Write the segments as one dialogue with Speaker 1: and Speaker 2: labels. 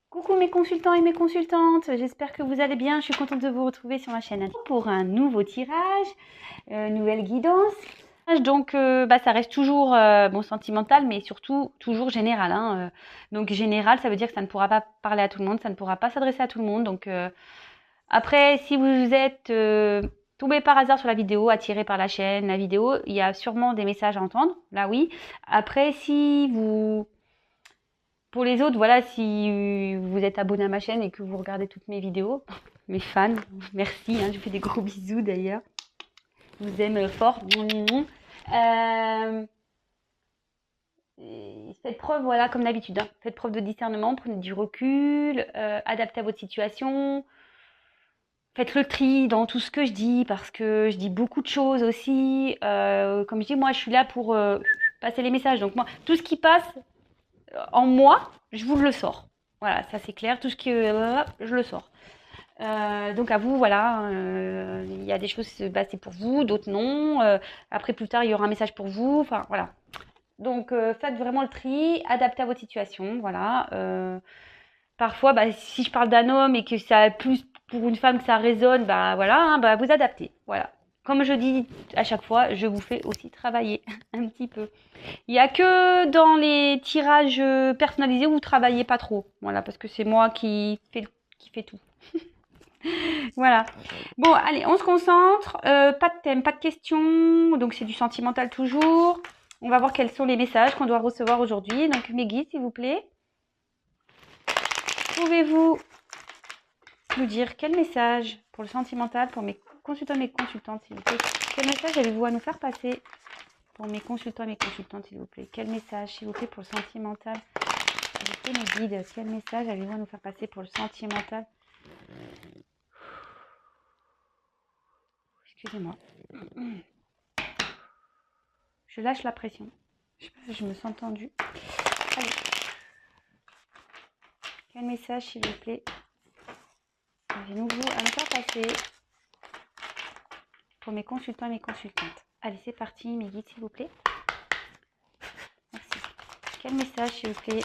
Speaker 1: Coucou mes consultants et mes consultantes, j'espère que vous allez bien, je suis contente de vous retrouver sur ma chaîne pour un nouveau tirage, nouvelle guidance. Donc ça reste toujours bon, sentimental mais surtout toujours général. Donc général ça veut dire que ça ne pourra pas parler à tout le monde, ça ne pourra pas s'adresser à tout le monde. Donc après si vous êtes tombé par hasard sur la vidéo, attiré par la chaîne, la vidéo, il y a sûrement des messages à entendre, là oui. Après si vous... Pour les autres, voilà, si vous êtes abonné à ma chaîne et que vous regardez toutes mes vidéos, mes fans, merci, je vous fais des gros bisous d'ailleurs. Je vous aime fort. Euh, Faites preuve, voilà, comme d'habitude, faites preuve de discernement, prenez du recul, adaptez à votre situation. Faites le tri dans tout ce que je dis parce que je dis beaucoup de choses aussi. Comme je dis, moi, je suis là pour passer les messages. Donc moi, tout ce qui passe en moi, je vous le sors. Voilà, ça c'est clair. Tout ce qui je le sors. Donc à vous, voilà, il y a des choses, c'est pour vous, d'autres non. Après, plus tard, il y aura un message pour vous. Enfin, voilà. Donc faites vraiment le tri, adaptez à votre situation. Voilà. Parfois, si je parle d'un homme et que ça plus pour une femme que ça résonne, voilà, vous adaptez. Voilà. Comme je dis à chaque fois, je vous fais aussi travailler un petit peu. Il n'y a que dans les tirages personnalisés où vous travaillez pas trop. Voilà, parce que c'est moi qui fait tout. Voilà. Bon, allez, on se concentre. Pas de thème, pas de questions. Donc, c'est du sentimental toujours. On va voir quels sont les messages qu'on doit recevoir aujourd'hui. Donc, mes guides, s'il vous plaît. Pouvez-vous nous dire quel message pour le sentimental, pour mes consultants et mes consultantes, s'il vous plaît? Quel message avez-vous à nous faire passer pour mes consultants et mes consultantes, s'il vous plaît? Quel message, s'il vous plaît, pour le sentimental? S'il vous plaît, mes guides, quel message avez-vous à nous faire passer pour le sentimental? Excusez-moi. Je lâche la pression. Je sais pas si je me sens tendue. Allez. Quel message, s'il vous plaît, avez-vous à nous faire passer pour mes consultants et mes consultantes? Allez, c'est parti, mes guides, s'il vous plaît. Merci. Quel message, s'il vous plaît?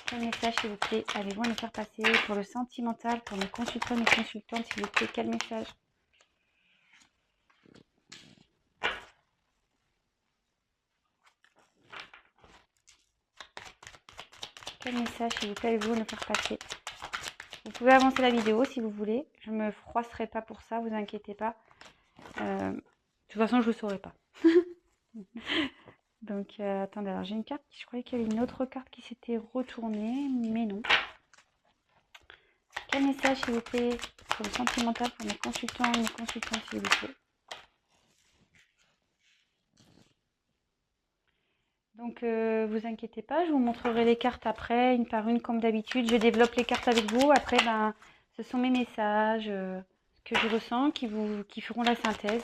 Speaker 1: Quel message, s'il vous plaît, avez-vous à nous faire passer pour le sentimental, pour mes consultants et mes consultantes, s'il vous plaît? Quel message? Quel message, s'il vous plaît, avez-vous à nous faire passer? Vous pouvez avancer la vidéo si vous voulez. Je ne me froisserai pas pour ça, vous inquiétez pas. De toute façon, je ne le saurai pas. Donc, attendez, alors j'ai une carte, je croyais qu'il y avait une autre carte qui s'était retournée, mais non. Quel message, s'il vous plaît, pour le sentimental, pour mes consultants et mes consultants, s'il vous plaît? Donc, vous inquiétez pas, je vous montrerai les cartes après, une par une, comme d'habitude. Je développe les cartes avec vous. Après, ce sont mes messages que je ressens qui feront la synthèse.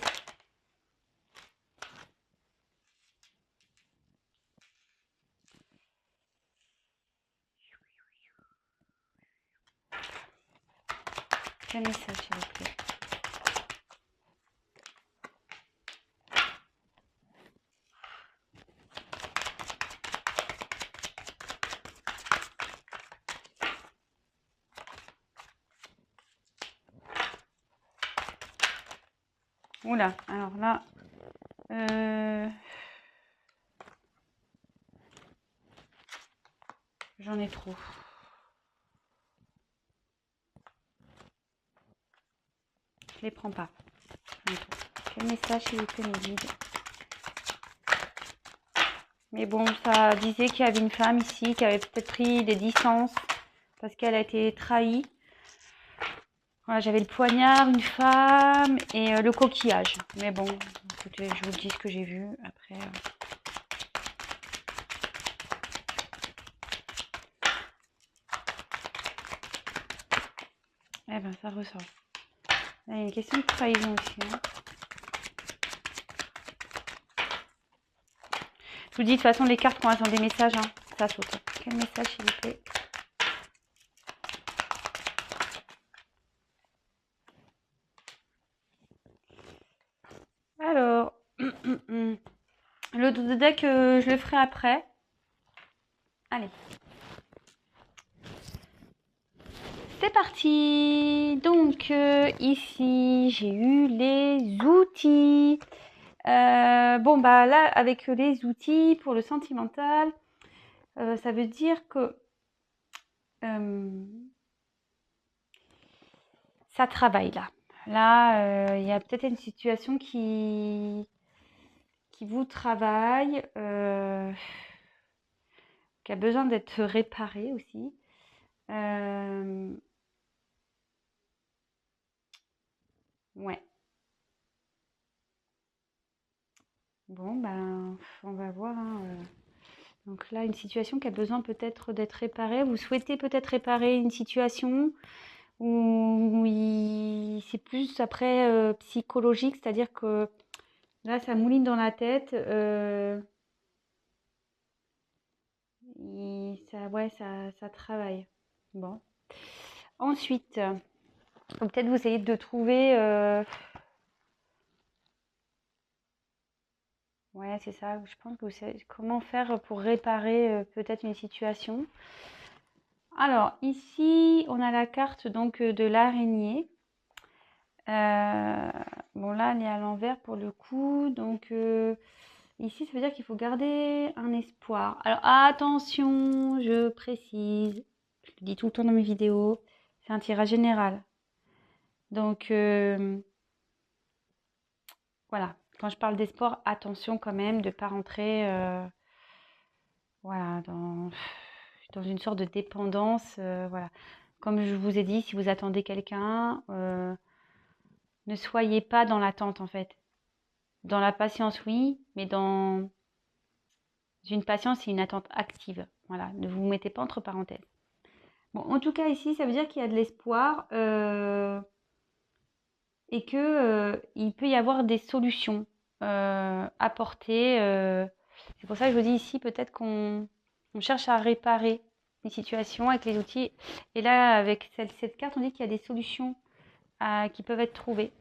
Speaker 1: Quel message, s'il vous plaît? Oula, alors là, j'en ai trop. Je les prends pas. J'en ai trop. Quel message, s'il vous plaît, mes guides? Mais bon, ça disait qu'il y avait une femme ici qui avait peut-être pris des distances parce qu'elle a été trahie. Voilà, j'avais le poignard, une femme et le coquillage. Mais bon, écoutez, je vous dis ce que j'ai vu. Après, eh ben, ça ressort. Là, il y a une question de trahison aussi. Je vous dis, de toute façon, les cartes, quand elles ont des messages, ça saute. Quel message, s'il vous plaît? Alors, Le dos de deck, je le ferai après. Allez. C'est parti. Donc, ici, j'ai eu les outils. Bon, bah là, avec les outils pour le sentimental, ça veut dire que ça travaille là. Là, il y a peut-être une situation qui vous travaille, qui a besoin d'être réparée aussi. Ouais. Bon, ben, on va voir, hein, Donc là, une situation qui a besoin peut-être d'être réparée. Vous souhaitez peut-être réparer une situation où c'est plus après psychologique, c'est-à-dire que là, ça mouline dans la tête. Ouais, ça travaille. Bon. Ensuite, peut-être vous essayez de trouver. Ouais, c'est ça. Je pense que vous savez comment faire pour réparer peut-être une situation. Alors, ici, on a la carte donc de l'araignée. Bon, là, elle est à l'envers pour le coup. Donc, ici, ça veut dire qu'il faut garder un espoir. Alors, attention, je précise. Je le dis tout le temps dans mes vidéos. C'est un tirage général. Donc, voilà. Quand je parle d'espoir, attention quand même de ne pas rentrer voilà, dans une sorte de dépendance. Voilà. Comme je vous ai dit, si vous attendez quelqu'un, ne soyez pas dans l'attente en fait. Dans la patience, oui, mais dans une patience et une attente active. Voilà, ne vous mettez pas entre parenthèses. Bon, en tout cas, ici, ça veut dire qu'il y a de l'espoir et que il peut y avoir des solutions apportées. C'est pour ça que je vous dis ici, peut-être qu'on cherche à réparer une situation avec les outils. Et là, avec cette carte, on dit qu'il y a des solutions qui peuvent être trouvées.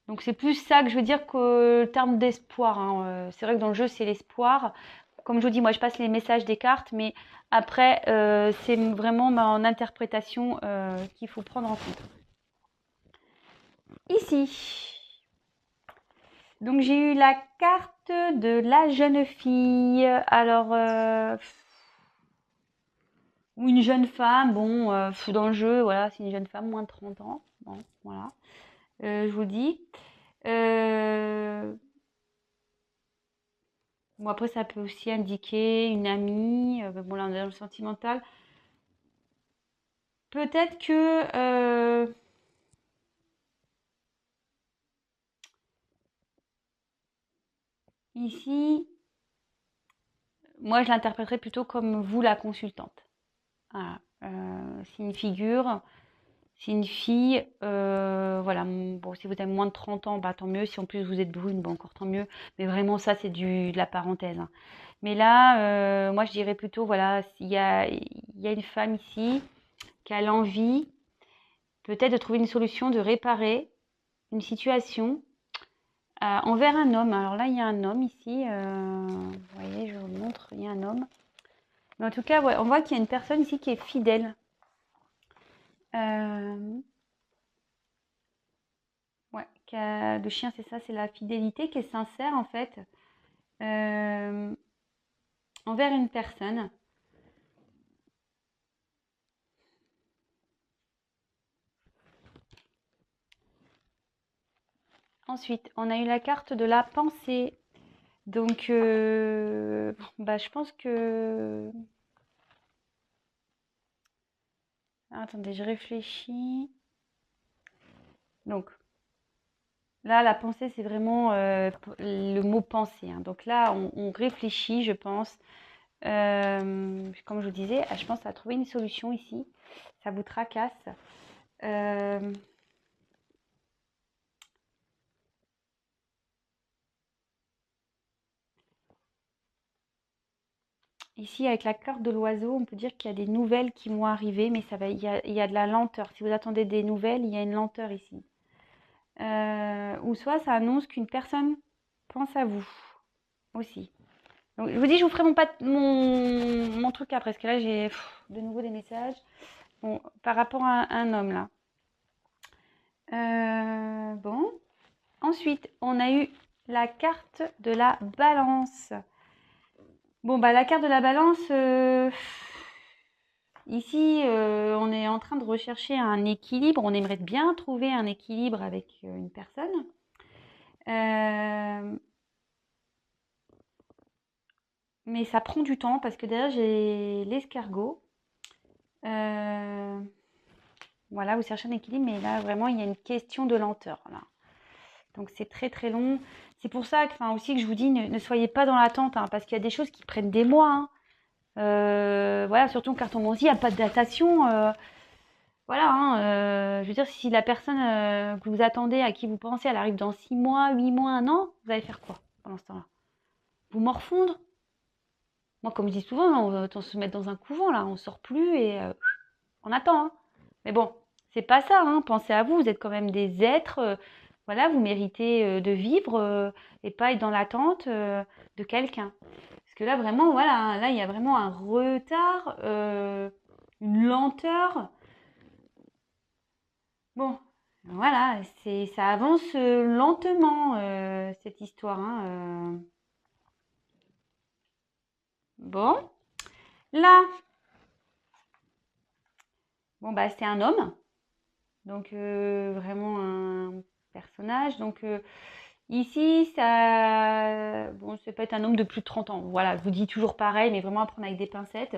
Speaker 1: Donc c'est plus ça que je veux dire que le terme d'espoir, hein. C'est vrai que dans le jeu, c'est l'espoir. Comme je vous dis, moi, je passe les messages des cartes, mais après, c'est vraiment mon interprétation qu'il faut prendre en compte. Ici, donc j'ai eu la carte de la jeune fille. Alors, ou une jeune femme, bon, dans le jeu, voilà, c'est une jeune femme, moins de 30 ans. Bon, voilà, je vous dis. Bon, après, ça peut aussi indiquer une amie. Bon, là, on est dans le sentimental. Peut-être que ici, moi, je l'interpréterais plutôt comme vous, la consultante. Voilà. C'est une figure, c'est une fille. Voilà. Bon, si vous avez moins de 30 ans, bah, tant mieux. Si en plus vous êtes brune, bon, encore tant mieux. Mais vraiment, ça, c'est de la parenthèse, hein. Mais là, moi, je dirais plutôt, voilà, il y a une femme ici qui a l'envie peut-être de trouver une solution, de réparer une situation envers un homme. Alors là, il y a un homme ici. Vous voyez, je vous montre, il y a un homme. Mais en tout cas, ouais, on voit qu'il y a une personne ici qui est fidèle. Ouais, le chien, c'est ça, c'est la fidélité qui est sincère en fait envers une personne. Ensuite, on a eu la carte de la pensée. Donc, bah, je pense que... Attendez, je réfléchis. Donc, là, la pensée, c'est vraiment le mot pensée, hein. Donc là, on réfléchit, je pense. Comme je vous disais, je pense à trouver une solution ici. Ça vous tracasse. Ici, avec la carte de l'oiseau, on peut dire qu'il y a des nouvelles qui vont arriver, mais il y a de la lenteur. Si vous attendez des nouvelles, il y a une lenteur ici. Ou soit ça annonce qu'une personne pense à vous. aussi. Donc, je vous dis, je vous ferai mon truc après, parce que là, j'ai de nouveau des messages. Bon, par rapport à un homme, là. Bon. Ensuite, on a eu la carte de la balance. Bon, bah, la carte de la balance, ici, on est en train de rechercher un équilibre. On aimerait bien trouver un équilibre avec une personne. Mais ça prend du temps parce que derrière, j'ai l'escargot. Voilà, vous cherchez un équilibre, mais là, vraiment, il y a une question de lenteur, là. Donc, c'est très, très long. C'est pour ça que, aussi que je vous dis, ne soyez pas dans l'attente, hein, parce qu'il y a des choses qui prennent des mois, hein. Voilà, surtout en cartomancie, il n'y a pas de datation. Voilà, hein, je veux dire, si la personne que vous attendez, à qui vous pensez, elle arrive dans 6 mois, 8 mois, 1 an, vous allez faire quoi pendant ce temps-là? Vous morfondre? Moi, comme je dis souvent, on se met dans un couvent, là, on sort plus et on attend, hein. Mais bon, c'est pas ça, hein. Pensez à vous, vous êtes quand même des êtres, voilà, vous méritez de vivre et pas être dans l'attente de quelqu'un. Parce que là, vraiment, voilà, hein, là, il y a vraiment un retard, une lenteur. Bon, voilà, ça avance lentement, cette histoire, hein. Bon, là, bon, bah, c'est un homme. Donc, vraiment un personnage. Donc, ici, ça peut être un homme de plus de 30 ans. Voilà, je vous dis toujours pareil, mais vraiment à prendre avec des pincettes.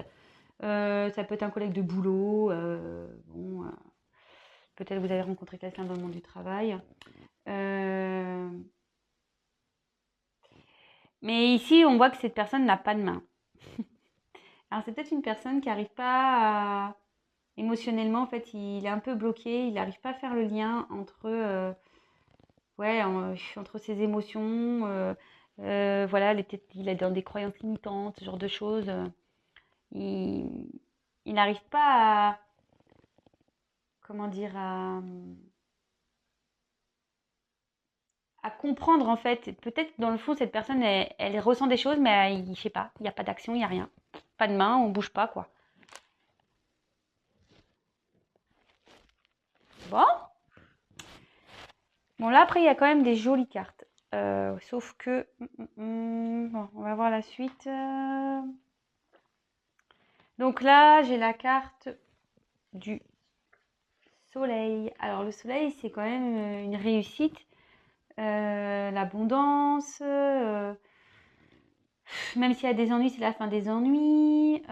Speaker 1: Ça peut être un collègue de boulot. Bon, peut-être vous avez rencontré quelqu'un dans le monde du travail. Mais ici, on voit que cette personne n'a pas de main. Alors, c'est peut-être une personne qui n'arrive pas à... Émotionnellement, en fait, il est un peu bloqué. Il n'arrive pas à faire le lien entre... ouais, entre ses émotions, voilà, il est dans des croyances limitantes, ce genre de choses. Il, il n'arrive pas à, comment dire, à comprendre en fait. Peut-être dans le fond, cette personne, elle ressent des choses, mais je sais pas, il n'y a pas d'action, il n'y a rien. Pas de main, on bouge pas, quoi. Bon, bon là après, il y a quand même des jolies cartes. Sauf que, bon, on va voir la suite. Donc là, j'ai la carte du soleil. Alors le soleil, c'est quand même une réussite, l'abondance. Même s'il y a des ennuis, c'est la fin des ennuis.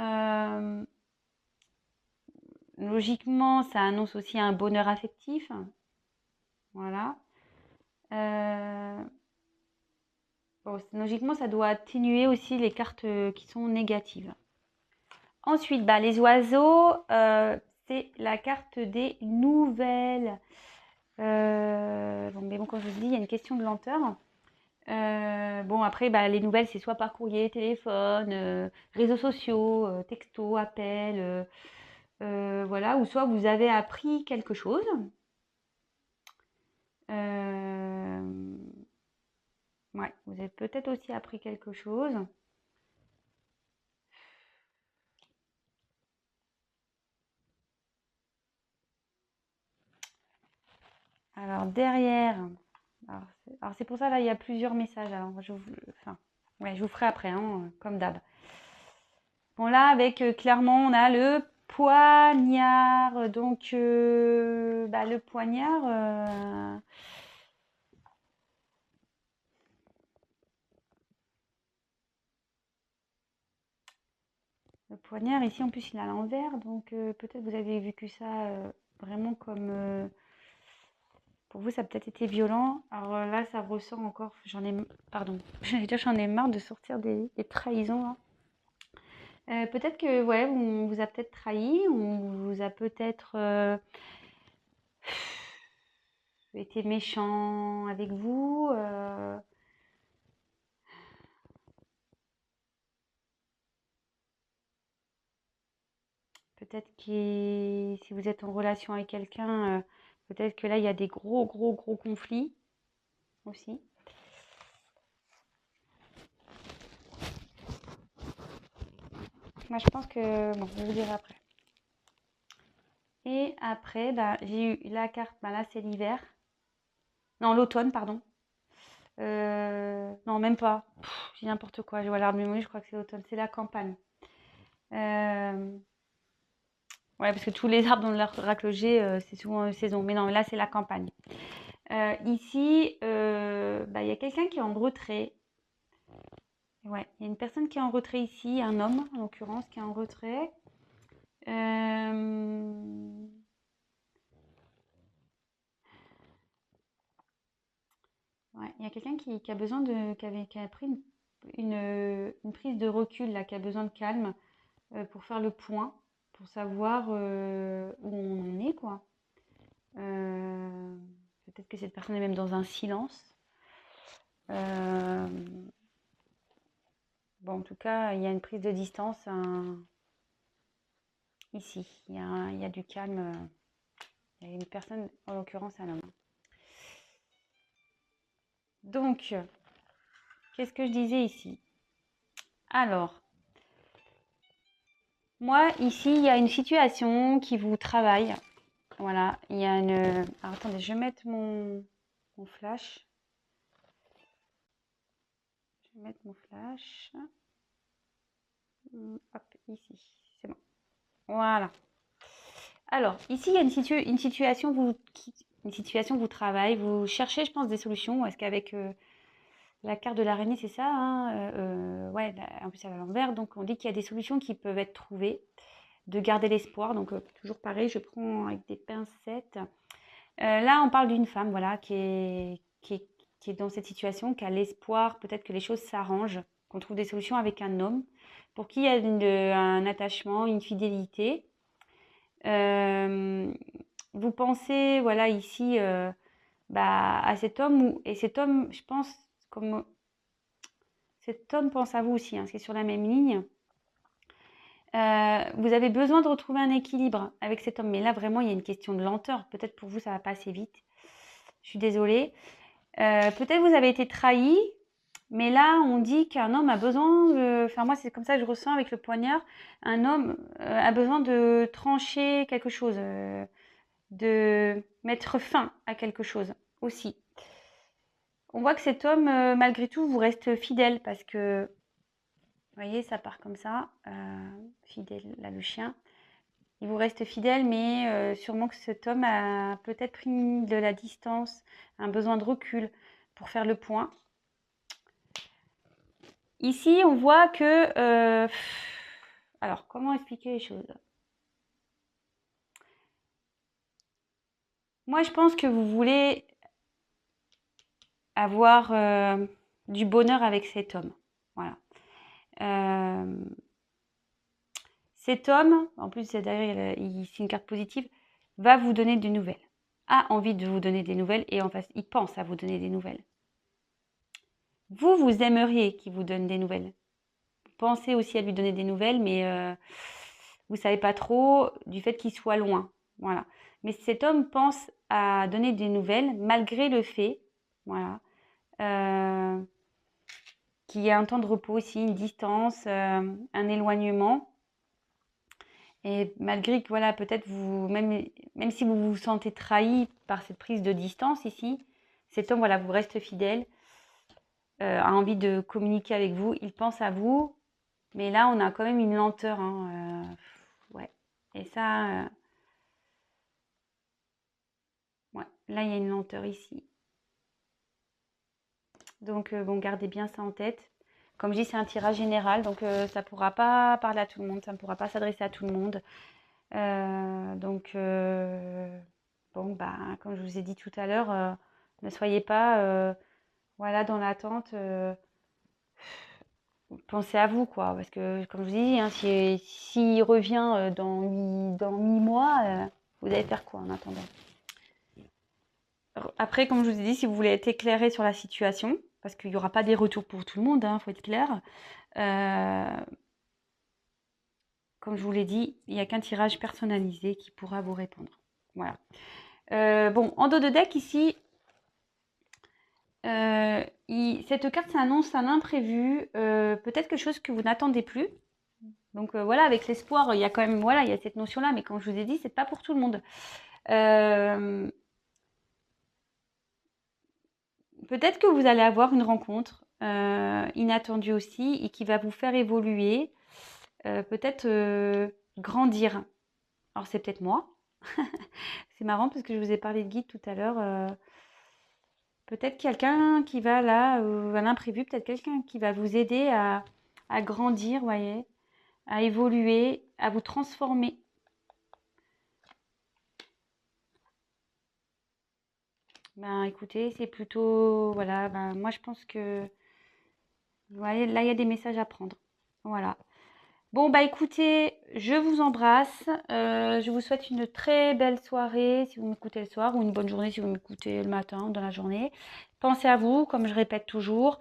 Speaker 1: Logiquement, ça annonce aussi un bonheur affectif. Voilà. Bon, logiquement, ça doit atténuer aussi les cartes qui sont négatives. Ensuite, bah, les oiseaux, c'est la carte des nouvelles. Bon, mais bon, comme je vous dis, il y a une question de lenteur. Bon, après, bah, les nouvelles, c'est soit par courrier, téléphone, réseaux sociaux, texto, appel, voilà, ou soit vous avez appris quelque chose. Ouais, vous avez peut-être aussi appris quelque chose. Alors derrière, alors c'est pour ça là, il y a plusieurs messages. Alors enfin, ouais, je vous ferai après, hein, comme d'hab. Bon là, avec clairement, on a le poignard. Donc, bah, le poignard, ici en plus il est à l'envers. Donc peut-être vous avez vécu ça vraiment comme... pour vous, ça a peut-être été violent. Alors là, ça ressort encore. Pardon. J'allais dire, j'en ai marre de sortir des trahisons, là. Peut-être que, ouais, on vous a peut-être trahi, on vous a peut-être été méchant avec vous. Peut-être que si vous êtes en relation avec quelqu'un, peut-être que là, il y a des gros, gros, gros conflits aussi. Moi, je pense que... Bon, je vous dirai après. Et après, bah, j'ai eu la carte, bah, là, c'est l'hiver. Non, l'automne, pardon. Non, même pas. J'ai n'importe quoi. Je vois l'arbre de je crois que c'est l'automne. C'est la campagne. Euh, Ouais, parce que tous les arbres dans l'oracle G, c'est souvent saison. Mais non, là, c'est la campagne. Ici, bah, il y a quelqu'un qui est en retrait. Ouais, il y a une personne qui est en retrait ici, un homme en l'occurrence, qui est en retrait. Euh, Ouais, il y a quelqu'un qui a besoin qui a pris une prise de recul, là, qui a besoin de calme pour faire le point, pour savoir où on en est, quoi. Euh, Peut-être que cette personne est même dans un silence. Euh, Bon, en tout cas, il y a une prise de distance ici. Il y a du calme. Il y a une personne, en l'occurrence un homme. Donc, qu'est-ce que je disais ici? Alors, moi, ici, il y a une situation qui vous travaille. Voilà, il y a une... Alors, attendez, je vais mettre mon flash. Je vais mettre mon flash. Hop, ici. C'est bon. Voilà. Alors, ici, il y a une situation une situation vous travaille. Vous cherchez, je pense, des solutions. Est-ce qu'avec la carte de l'araignée, c'est ça, hein, ouais, en plus, elle est à l'envers. Donc, on dit qu'il y a des solutions qui peuvent être trouvées. De garder l'espoir. Donc, toujours pareil, je prends avec des pincettes. Là, on parle d'une femme, voilà, qui est dans cette situation, qui a l'espoir, peut-être que les choses s'arrangent, qu'on trouve des solutions avec un homme, pour qui il y a un attachement, une fidélité. Euh, Vous pensez, voilà, ici, bah, à cet homme, et cet homme, je pense, comme cet homme pense à vous aussi, hein, c'est sur la même ligne. Vous avez besoin de retrouver un équilibre avec cet homme, mais là, vraiment, il y a une question de lenteur. Peut-être pour vous, ça va pas assez vite. Je suis désolée. Peut-être vous avez été trahi, mais là, on dit qu'un homme a besoin enfin, moi, c'est comme ça que je ressens avec le poignard. Un homme a besoin de trancher quelque chose, de mettre fin à quelque chose aussi. On voit que cet homme, malgré tout, vous reste fidèle parce que, vous voyez, ça part comme ça. Fidèle, là, le chien. Il vous reste fidèle, mais sûrement que cet homme a peut-être pris de la distance, un besoin de recul pour faire le point. Ici, on voit que... alors, comment expliquer les choses? Moi, je pense que vous voulez avoir du bonheur avec cet homme. Voilà. Euh, Cet homme, en plus, d'ailleurs, c'est une carte positive, va vous donner des nouvelles. A envie de vous donner des nouvelles et en face, il pense à vous donner des nouvelles. Vous aimeriez qu'il vous donne des nouvelles. Vous pensez aussi à lui donner des nouvelles, mais vous ne savez pas trop du fait qu'il soit loin. Voilà. Mais cet homme pense à donner des nouvelles malgré le fait, voilà, euh, qu'il y a un temps de repos aussi, une distance, un éloignement. Et malgré que, voilà, peut-être même si vous vous sentez trahi par cette prise de distance ici, cet homme, voilà, vous reste fidèle, a envie de communiquer avec vous, il pense à vous, mais là, on a quand même une lenteur, hein, ouais. Et ça, ouais, là, il y a une lenteur ici. Donc, bon, gardez bien ça en tête. Comme je dis, c'est un tirage général, donc ça ne pourra pas parler à tout le monde, ça ne pourra pas s'adresser à tout le monde. Bon, bah, comme je vous ai dit tout à l'heure, ne soyez pas voilà, dans l'attente. Pensez à vous, quoi. Parce que, comme je vous ai dit, hein, s'il revient dans 8 mois, vous allez faire quoi en attendant? Après, comme je vous ai dit, si vous voulez être éclairé sur la situation, parce qu'il n'y aura pas des retours pour tout le monde, il faut être clair. Comme je vous l'ai dit, il n'y a qu'un tirage personnalisé qui pourra vous répondre. Voilà. Bon, en dos de deck, ici, cette carte, ça annonce un imprévu, peut-être quelque chose que vous n'attendez plus. Donc voilà, avec l'espoir, il y a quand même, voilà, il y a cette notion-là, mais comme je vous ai dit, c'est pas pour tout le monde. Euh, Peut-être que vous allez avoir une rencontre inattendue aussi et qui va vous faire évoluer, peut-être grandir. Alors c'est peut-être moi. C'est marrant parce que je vous ai parlé de guide tout à l'heure. Peut-être quelqu'un qui va là, à l'imprévu, peut-être quelqu'un qui va vous aider à grandir, voyez, à évoluer, à vous transformer. Ben écoutez, c'est plutôt, voilà, ben moi je pense que, vous voyez, là il y a des messages à prendre. Voilà. Bon, bah écoutez, je vous embrasse. Je vous souhaite une très belle soirée si vous m'écoutez le soir ou une bonne journée si vous m'écoutez le matin ou dans la journée. Pensez à vous, comme je répète toujours.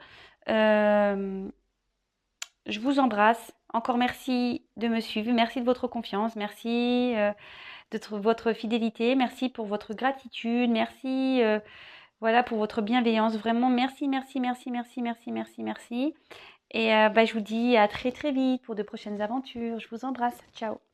Speaker 1: Euh, je vous embrasse. Encore merci de me suivre. Merci de votre confiance. Merci de votre fidélité. Merci pour votre gratitude. Merci voilà, pour votre bienveillance. Vraiment, merci, merci, merci, merci, merci, merci, merci. Et bah, je vous dis à très très vite pour de prochaines aventures. Je vous embrasse. Ciao.